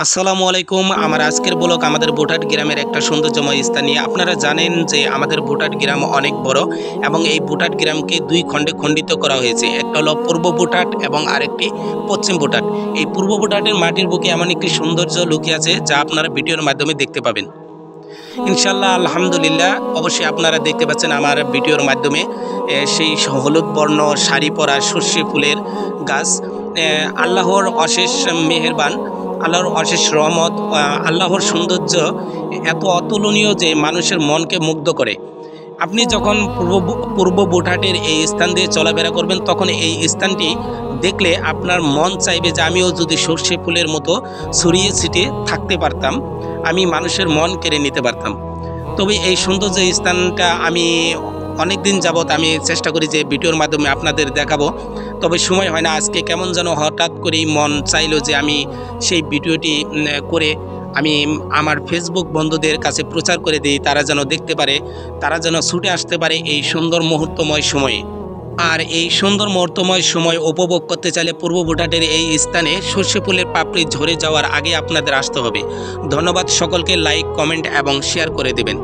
আসসালামু আলাইকুম। আমার আজকের ব্লগ আমাদের বুটাট গ্রামের একটা সৌন্দর্যময় স্থান নিয়ে। আপনারা জানেন যে আমাদের বুটাট গ্রাম অনেক বড় এবং এই বুটাট গ্রামকে দুই খণ্ডে খণ্ডিত করা হয়েছে। একটা হলো পূর্ব বুটাট এবং আরেকটি পশ্চিম বুটাট। এই পূর্ব বুটাটের মাটির বুকে এমন একটি সৌন্দর্য লুকিয়ে আছে যা আপনারা ভিডিওর মাধ্যমে দেখতে পাবেন ইনশাল্লাহ। আলহামদুলিল্লাহ, অবশ্যই আপনারা দেখতে পাচ্ছেন আমার ভিডিওর মাধ্যমে সেই হলুদ বর্ণ শাড়ি পরা সর্ষে ফুলের গাছ। আল্লাহর অশেষ মেহেরবান, আল্লাহর অশেষ রহমত, আল্লাহর সৌন্দর্য এত অতুলনীয় যে মানুষের মনকে মুগ্ধ করে। আপনি যখন পূর্ব বুটাটের এই স্থান দিয়ে চলাফেরা করবেন তখন এই স্থানটি দেখলে আপনার মন চাইবে যে আমিও যদি সর্ষে ফুলের মতো ছড়িয়ে ছিটিয়ে থাকতে পারতাম, আমি মানুষের মন কেড়ে নিতে পারতাম। তবে এই সৌন্দর্য স্থানটা আমি অনেক দিন যাবৎ আমি চেষ্টা করি যে ভিডিওর মাধ্যমে আপনাদের দেখাবো, তবে সময় হয় না। আজকে কেমন যেন হঠাৎ করেই মন চাইলো যে আমি সেই ভিডিওটি করে আমি আমার ফেসবুক বন্ধুদের কাছে প্রচার করে দিই, তারা যেন দেখতে পারে, তারা যেন ছুটে আসতে পারে এই সুন্দর মুহূর্তময় সময়ে। আর এই সুন্দর মুহূর্তময় সময় উপভোগ করতে চাইলে পূর্ব বুটাটের এই স্থানে সর্ষে ফুলের পাপড়ি ঝরে যাওয়ার আগে আপনাদের আসতে হবে। ধন্যবাদ সকলকে, লাইক, কমেন্ট এবং শেয়ার করে দেবেন।